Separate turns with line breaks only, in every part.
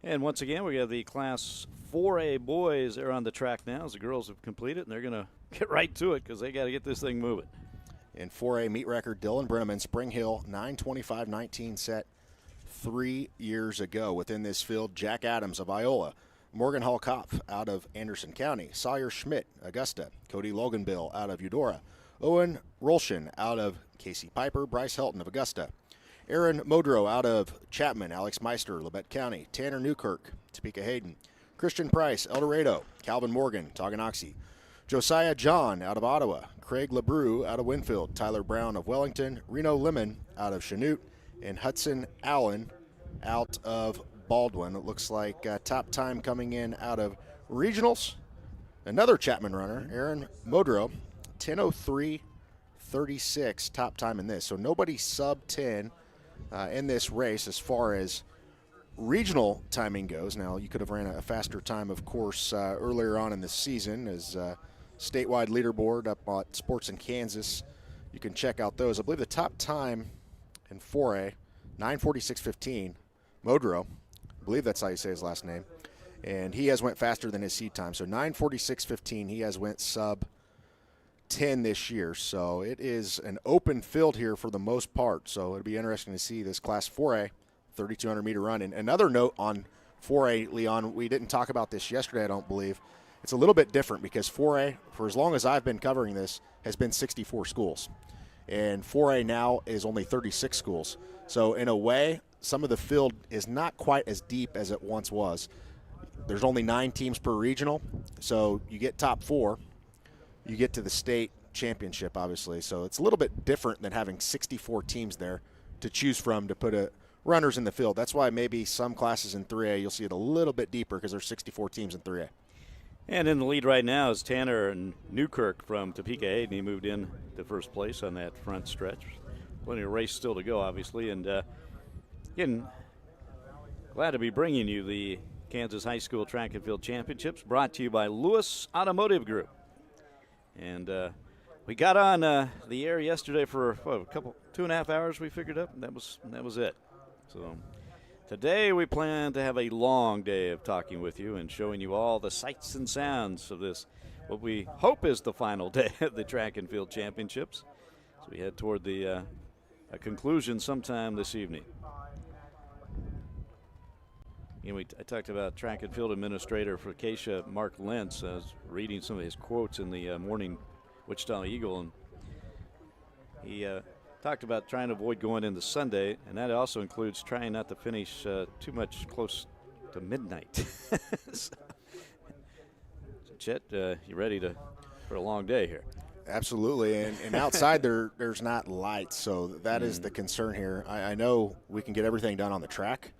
And once again, we have the Class 4A boys are on the track now as the girls have completed, and they're going to get right to it because they got to get this thing moving.
In 4A meet record, Dylan Brenneman, Spring Hill, 9:25.19 set 3 years ago. Within this field, Jack Adams of Iola, Morgan Hall Kopf out of Anderson County, Sawyer Schmidt, Augusta, Cody Loganbill out of Eudora, Owen Rolshin out of Casey Piper, Bryce Helton of Augusta, Aaron Modrow out of Chapman, Alex Meister, Labette County, Tanner Newkirk, Topeka Hayden, Christian Price, El Dorado, Calvin Morgan, Tonganoxie, Josiah John out of Ottawa, Craig LeBrew out of Winfield, Tyler Brown of Wellington, Reno Lemon out of Chanute, and Hudson Allen out of Baldwin. It looks like top time coming in out of regionals. Another Chapman runner, Aaron Modrow, 10:03.36 top time in this. So nobody sub 10 in this race as far as regional timing goes. Now, you could have ran a faster time, of course, earlier on in the season as statewide leaderboard up at Sports in Kansas. You can check out those. I believe the top time in 4A, 9:46.15, Modrow. I believe that's how you say his last name. And he has went faster than his seed time. So 9:46.15, he has went sub 10 this year. So it is an open field here for the most part. So it'll be interesting to see this Class 4A 3,200-meter run. And another note on 4A, Leon, we didn't talk about this yesterday, I don't believe. It's a little bit different because 4A, for as long as I've been covering this, has been 64 schools. And 4A now is only 36 schools. So in a way, some of the field is not quite as deep as it once was. There's only 9 teams per regional. So you get top 4, you get to the state championship, obviously. So it's a little bit different than having 64 teams there to choose from to put runners in the field. That's why maybe some classes in 3A you'll see it a little bit deeper because there's 64 teams in 3A.
And in the lead right now is Tanner Newkirk from Topeka Hayden. He moved in to first place on that front stretch. Plenty of race still to go, obviously. And again, glad to be bringing you the Kansas High School Track and Field Championships, brought to you by Lewis Automotive Group. And we got on the air yesterday for a couple 2.5 hours. We figured up. That was it. So today we plan to have a long day of talking with you and showing you all the sights and sounds of this, what we hope is the final day of the Track and Field Championships. So we head toward a conclusion sometime this evening. You know, I talked about track and field administrator for Acacia, Mark Lentz. I was reading some of his quotes in the morning Wichita Eagle, and he talked about trying to avoid going into Sunday, and that also includes trying not to finish too much close to midnight. So, Chet, you ready for a long day here?
Absolutely, and outside there's not lights, so that is the concern here. I know we can get everything done on the track,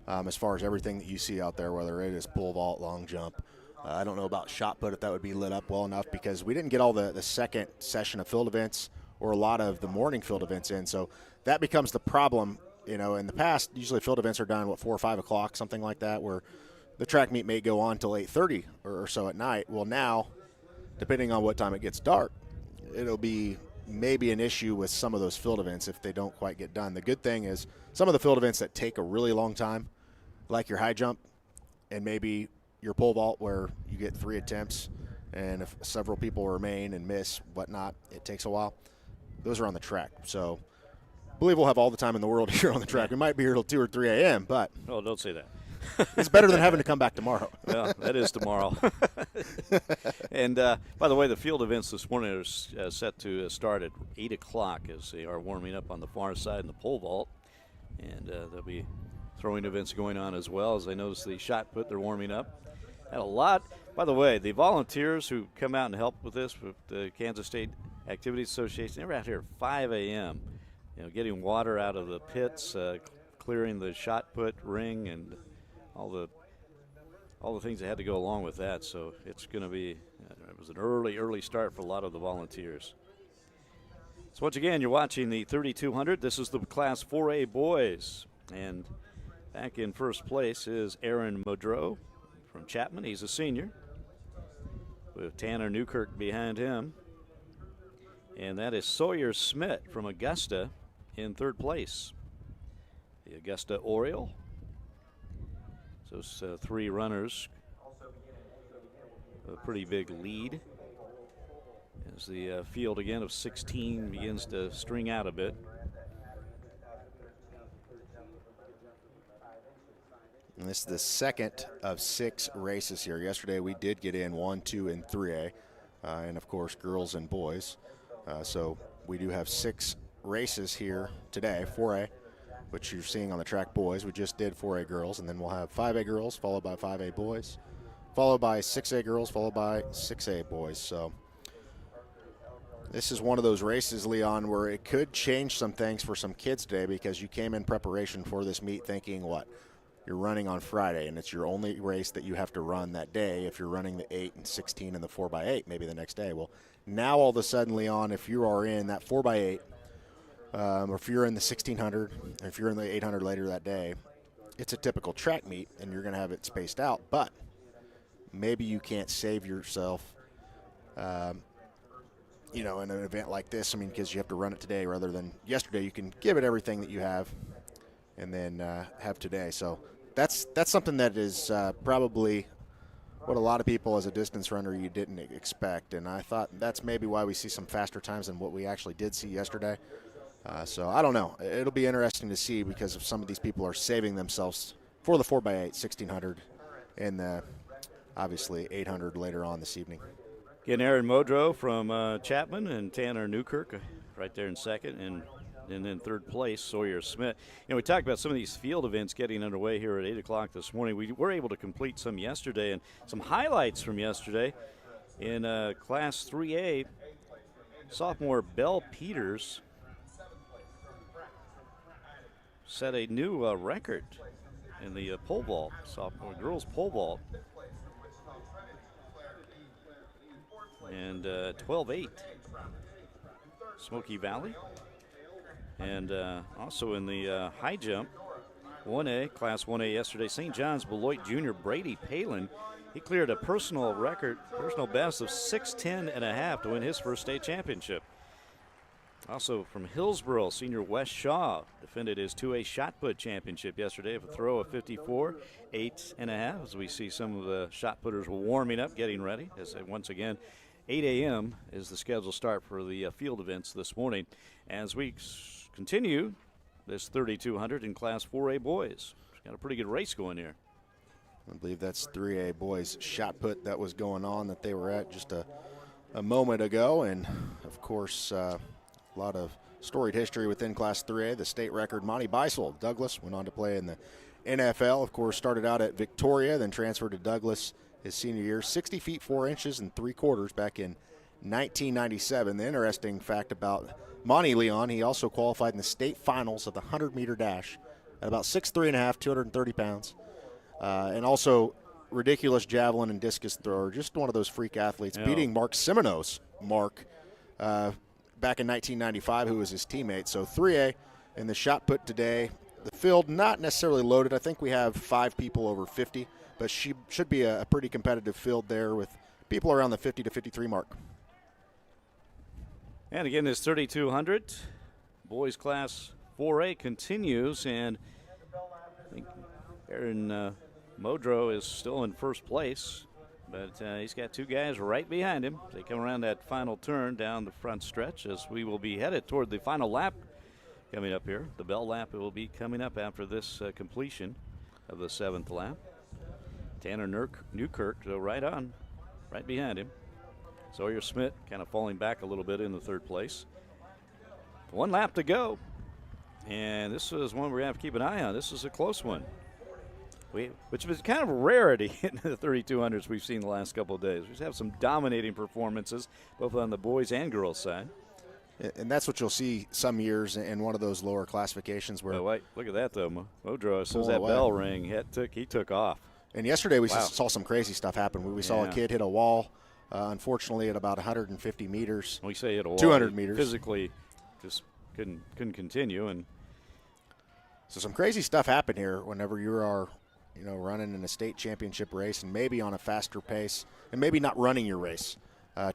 as far as everything that you see out there, whether it is pole vault, long jump. I don't know about shot put if that would be lit up well enough because we didn't get all the second session of field events or a lot of the morning field events in, so that becomes the problem. You know, in the past, usually field events are done, 4 or 5 o'clock, something like that, where the track meet may go on till 8:30 or so at night. Well, now, depending on what time it gets dark, it'll be maybe an issue with some of those field events if they don't quite get done. The good thing is some of the field events that take a really long time, like your high jump and maybe your pole vault where you get 3 attempts, and if several people remain and miss, whatnot, it takes a while. Those are on the track. So I believe we'll have all the time in the world here on the track. We might be here till 2 or 3 a.m., but
Oh, don't say that.
it's better than having to come back tomorrow.
Well, that is tomorrow. And by the way, the field events this morning are set to start at 8 o'clock as they are warming up on the far side in the pole vault. And there'll be throwing events going on as well. As I notice the shot put, they're warming up. Had a lot. By the way, the volunteers who come out and help with this, with the Kansas State Activities Association, they were out here at 5 a.m., you know, getting water out of the pits, clearing the shot put ring, and all the things that had to go along with that. So it's going to be, it was an early start for a lot of the volunteers. So once again, you're watching the 3,200. This is the Class 4A boys. And back in first place is Aaron Modrow from Chapman. He's a senior, with Tanner Newkirk behind him. And that is Sawyer Schmidt from Augusta in third place. The Augusta Oriole. So it's 3 runners, a pretty big lead as the field again of 16 begins to string out a bit.
And this is the second of 6 races here. Yesterday we did get in 1, 2, and 3A, and of course girls and boys. So we do have 6 races here today, 4A, which you're seeing on the track boys. We just did 4A girls, and then we'll have 5A girls, followed by 5A boys, followed by 6A girls, followed by 6A boys. So this is one of those races, Leon, where it could change some things for some kids today, because you came in preparation for this meet thinking, what? You're running on Friday, and it's your only race that you have to run that day if you're running the 8 and 16 and the 4x8 maybe the next day. Well, now all of a sudden, Leon, if you are in that 4x8, or if you're in the 1600, or if you're in the 800 later that day, it's a typical track meet, and you're going to have it spaced out. But maybe you can't save yourself, in an event like this. I mean, because you have to run it today rather than yesterday. You can give it everything that you have and then have today. So that's something that is probably what a lot of people as a distance runner you didn't expect. And I thought that's maybe why we see some faster times than what we actually did see yesterday. So I don't know. It'll be interesting to see, because if some of these people are saving themselves for the 4x8, 1600, and obviously 800 later on this evening.
Again, Aaron Modrow from Chapman and Tanner Newkirk right there in second, and then third place, Sawyer Smith. We talked about some of these field events getting underway here at 8 o'clock this morning. We were able to complete some yesterday, and some highlights from yesterday in Class 3A. Sophomore Belle Peters set a new record in the pole vault, sophomore girls pole vault. And 12-8, Smoky Valley. And also in the high jump, 1A, Class 1A yesterday, St. John's Beloit Jr. Brady Palin, he cleared a personal best of 6:10.5 to win his first state championship. Also from Hillsboro, senior Wes Shaw defended his 2A shot put championship yesterday with a throw of 54.8.5, as we see some of the shot putters warming up, getting ready. As once again, 8 a.m. is the scheduled start for the field events this morning. As we continue this 3,200 in Class 4A boys. It's got a pretty good race going here.
I believe that's 3A boys shot put that was going on that they were at just a moment ago. And, of course, a lot of storied history within Class 3A. The state record, Monty Beisel, Douglas, went on to play in the NFL. Of course, started out at Victoria, then transferred to Douglas his senior year. 60 feet 4 inches and 3/4 back in 1997. The interesting fact about Monty, Leon, he also qualified in the state finals of the 100-meter dash at about 6'3.5", 230 pounds. And also ridiculous javelin and discus thrower, just one of those freak athletes, beating Mark Simonos, back in 1995, who was his teammate. So 3A in the shot put today. The field not necessarily loaded. I think we have 5 people over 50, but should be a pretty competitive field there with people around the 50 to 53 mark.
And again, this 3,200 boys class 4A continues, and I think Aaron Modrow is still in first place, but he's got 2 guys right behind him. They come around that final turn down the front stretch, as we will be headed toward the final lap coming up here. The bell lap will be coming up after this completion of the 7th lap. Tanner Newkirk right behind him. Sawyer Smith kind of falling back a little bit in the 3rd place. 1 lap to go, and this is one we're going to have to keep an eye on. This is a close one, which is kind of a rarity in the 3,200s we've seen the last couple of days. We just have some dominating performances, both on the boys and girls side.
And that's what you'll see some years in one of those lower classifications where.
Oh, wait, look at that, though. Modrow, as soon as that bell rang, he took off.
And yesterday we saw some crazy stuff happen. We saw a kid hit a wall, unfortunately, at about 150 meters.
We say hit a wall.
200 meters.
Physically just couldn't continue. And
so some crazy stuff happened here whenever you are, running in a state championship race and maybe on a faster pace and maybe not running your race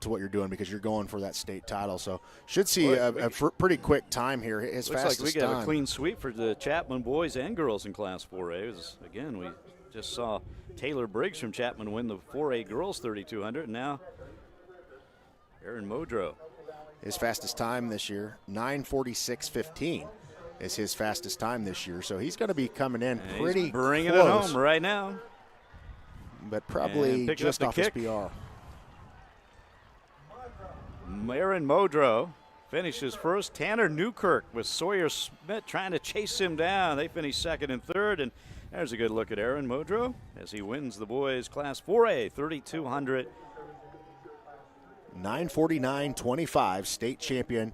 to what you're doing because you're going for that state title. So should see a pretty quick time here. His
looks
fastest
like we got
time.
a clean sweep for the Chapman boys and girls in Class 4A. Again, we Just saw Taylor Briggs from Chapman win the 4A girls 3200, and now Aaron Modrow.
His fastest time this year, 9:46.15 is his fastest time this year. So he's going to be coming in
And
pretty
he's bringing
close,
it home right now.
but probably
picking
just
up
off
the
his
kick.
PR.
Aaron Modrow finishes first. Tanner Newkirk with Sawyer Smith trying to chase him down. They finish second and third, and there's a good look at Aaron Modrow as he wins the boys Class 4A 3200.
9:49.25, state champion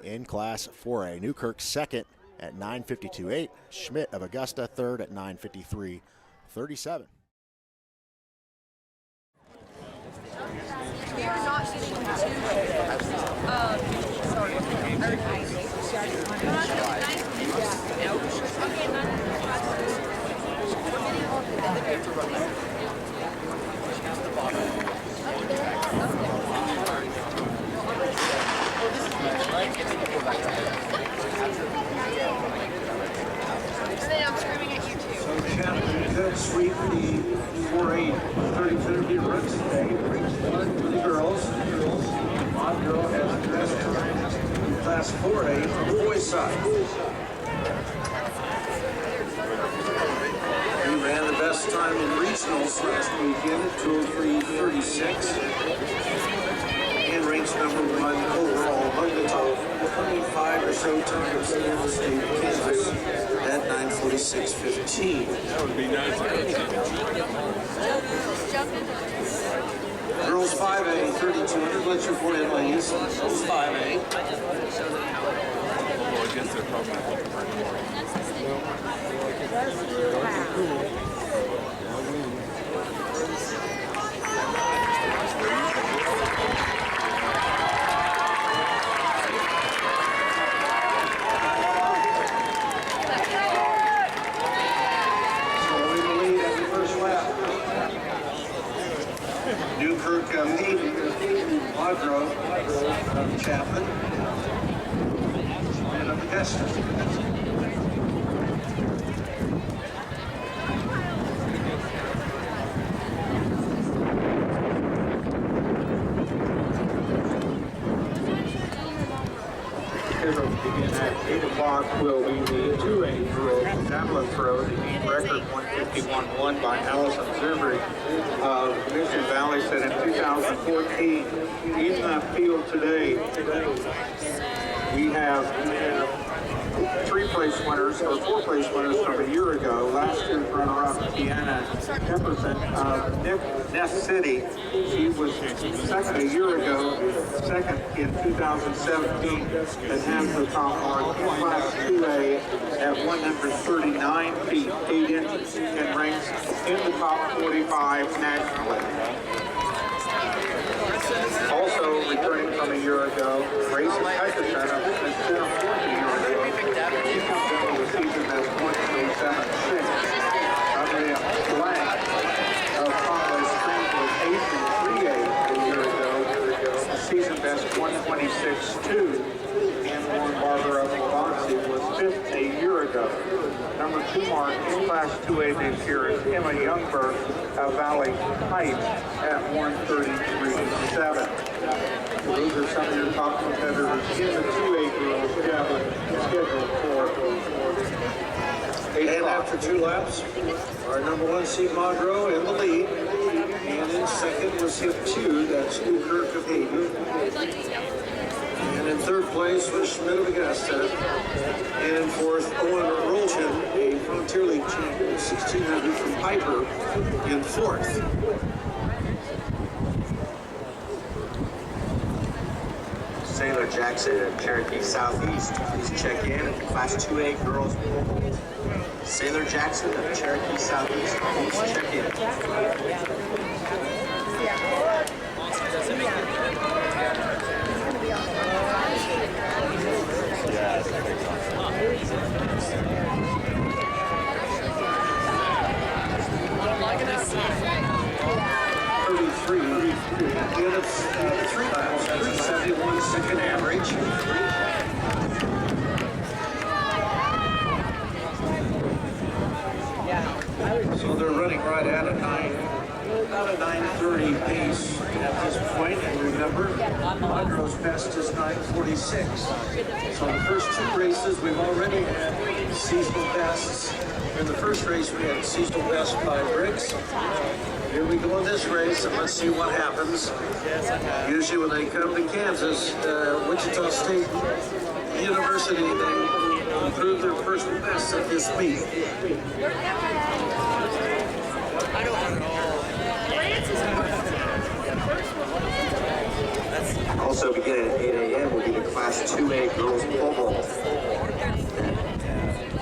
in Class 4A. Newkirk second at 9:52.8. Schmidt of Augusta third at 9:53.37.
We are not getting two. I'm screaming at you too.
Chapman could sweep the 4A 3200 runs today. For the girls. Modrow has addressed Class 4A on the boys' side. He ran the best time in regionals last weekend at 2:03.36. And ranks number 1 overall among the top 25 or so times in the state of Kansas at 9:46.15. That would be nice. Girls 5A 3200. Let's report in, ladies. Girls 5A. Newkirk leading Modrow of Chapman and of Augusta. Begin at 8 o'clock will be the 2A girls javelin throw. The mean record 151 by Allison Zurbrich of Mission Valley set in 2014. In that field today, we have 3-place winners or 4-place winners from a year ago. Last year's runner-up, Deanna Pepperson of Nest City. She was second a year ago, second in 2017, and has the top mark in Class 2A at 139 feet 8 inches and ranks in the top 45 nationally. Also returning from a year ago, Grace Hutcherson of Center Point a year ago. She comes into the season as 1.376. Andrea Blank of Conway Springs was 8th in 3A a year ago. Season best 126.2. And Lauren Barber of Waubonsee was 5th a year ago. Number 2 mark in Class 2A this year is Emma Youngberg of Valley Heights at 133.7. So those are some of your top competitors in the 2A girls javelin scheduled for 8 and after 2 laps, our number 1 seed Modrow in the lead. And in second was hit 2, that's Newkirk of Hayden. And in third place was Schmidt of Augusta. And in fourth, Owen Rolchin, a Frontier League champion, 1600 from Piper, in fourth.
Sailor Jackson of Cherokee Southeast, please check in. Class 2A girls. Sailor Jackson of Cherokee Southeast, please check in.
Units, 3 miles, 371 second average. So they're running right at about a 9:30 pace at this point. And remember, Monroe's best is 9:46. So the first two races, we've already had seasonal bests. In the first race, we had seasonal best by Briggs. Here we go in this race, and let's see what happens. Usually when they come to Kansas, Wichita State University, they improve their personal bests at this meet.
Also beginning at 8 a.m. will be the Class 2A girls pole vault.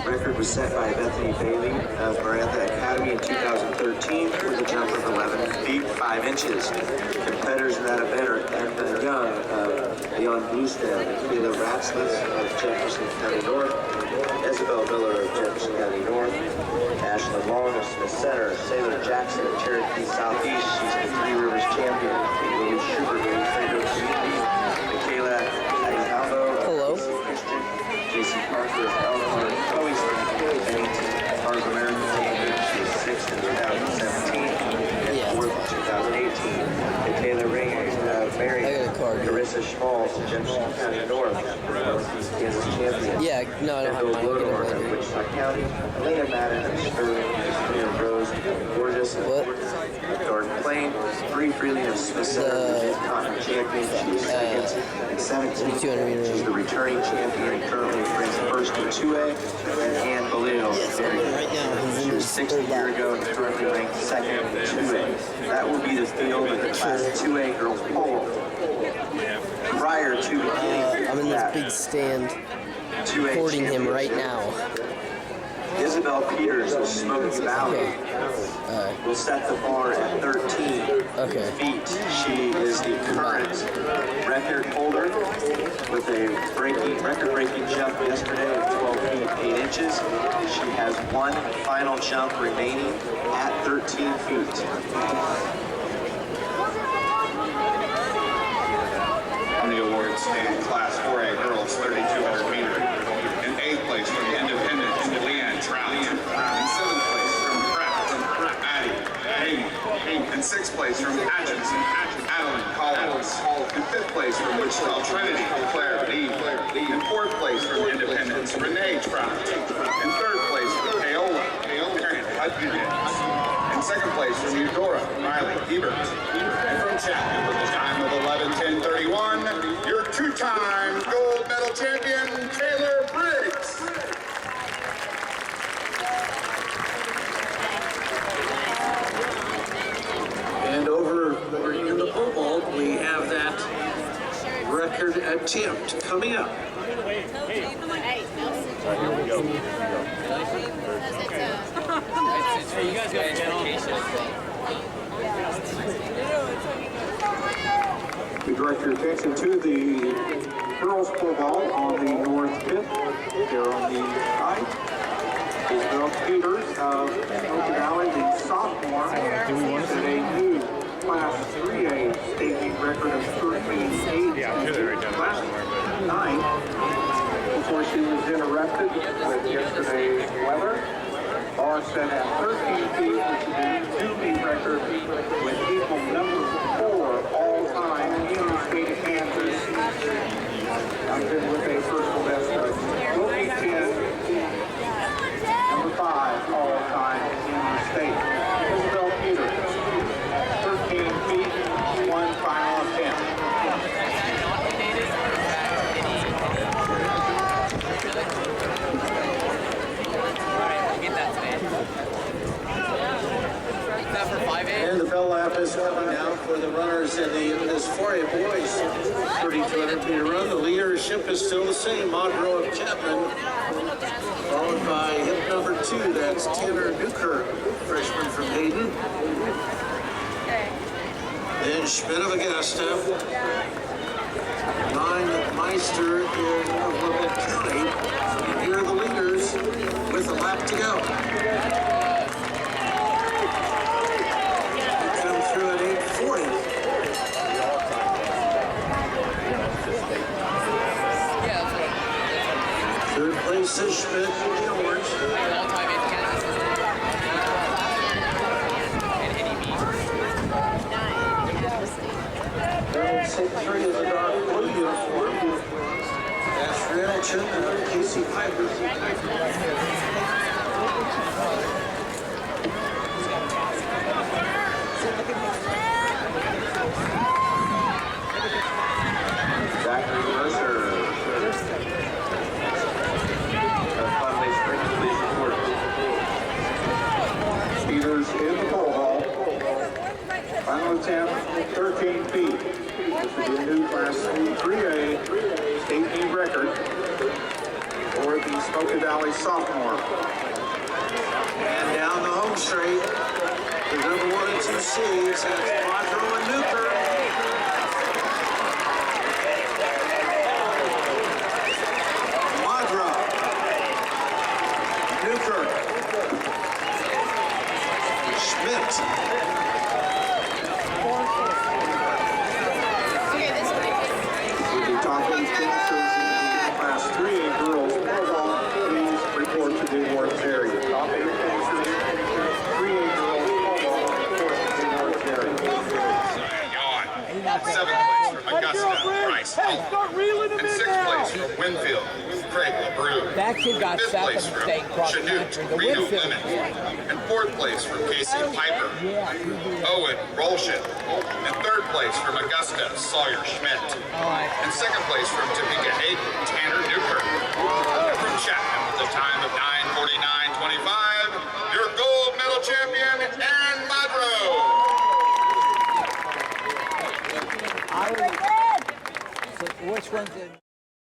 Record was set by Bethany Bailey of Marantha Academy in 2013 with a jump of 11 feet 5 inches. Competitors in that event are Emma Young of Leon Bluestem, Kayla Ratzlitz of Jefferson County North, Isabel Miller of Jefferson County North, Ashlyn Long of Smith Center, Sailor Jackson of Cherokee Southeast, she's the Three Rivers champion, Lily Schubert of Trader Community, Michaela Aguinaldo of Christian, J.C. Parker of Elmore, Chloe Stanfield, Fargo American champion, she was 6th in 2017 and 4th in 2018. Michaela Ringer of Marion, Carissa Schmalz of Jefferson County North, Northeast Kansas champion.
Yeah, no, I don't have mine.
Lodor of Wichita County, Elena Madden of Sterling, Christina Rose of Gorgeous, Garden Plain, Bree Freeling of Smith Center, Cotton champion, she's 2nd and 17th. She's the returning champion, currently ranks first in 2A, and Ann Baleo of Marion. She was 6th a year ago and currently ranked 2nd in 2A. That will be the field of the Class 2A girls pole. Prior to beginning
I'm in this big stand recording him right now.
Isabel Peters of Smoky Valley will set the bar at 13 feet. She is the current record holder with a record-breaking jump yesterday of 12 feet 8 inches. She has one final jump remaining at 13 feet.
On the awards stand, Class 4A girls 3,200 meter. In 8th place from the Independent, Leanne Trout. In 7th place from Pratt, Addie Hayman. In 6th place from Atchison, Adeline Collins. In 5th place from Wichita Trinity, Claire Lee. In 4th place from Independence, Renee Trout. In 3rd place from Paola, Karen Hudgens. In 2nd place from Eudora, Riley Hebert. And from Chapman with a time of 11:10:31, your two-time gold medal champion, Taylor Briggs.
And over in the pole vault, we have that record attempt coming up. We direct your attention to the girls pole vault on the north pit. Here on the right is Bill Peters of Smoky Valley, the sophomore, set a new Class 3A state meet record of 13.8 last night before she was interrupted with yesterday's weather. Bar set at 13 feet, which is a new meet record with equal number 4 all-time in the state of Kansas. I've been with a personal best of 10, number 5 all-time in the state. Isabel Peters, 13 feet, 1 final attempt. And the bell lap is coming now for the runners in this 4A boys 3,200 meter run. The leadership is still the same. Monroe of Chapman, followed by hip number 2. That's Tanner Newkirk, freshman from Hayden. Then Schmidt of Augusta. 9 Meister in Wilmette County. And here are the leaders with a lap to go. Through at 8:40. Third place is Schmidt in the orange. Jackson of Casey Piper. Zachary Mercer of Conway Springs Police Report. Speeders in the pole hall. Final attempt, 13 feet. This will be a new Class 3A state meet record for the Smoky Valley sophomore. And down the home straight, the number 1 and 2 seeds, that's Quadro and Newkirk. Quadro, Newkirk, Schmidt. With the top 8 finishers in the Class 3A girls volleyball, please report to the awards area. Top 8 finishers, 3A girls volleyball, report to the awards area.
Yawn. 7th place from Augusta, Bryce Helton. And 6th place from Winfield, Craig LaBrue.
That kid got
5th
second
place from
state cross
Chanute,
country. The
Reno
Winfield.
Lemon. And 4th place from Casey Piper, Owen Rolshin. And 3rd place from Augusta, Sawyer Schmidt.
All right.
And 2nd place from Topeka Hayden, Tanner Newkirk.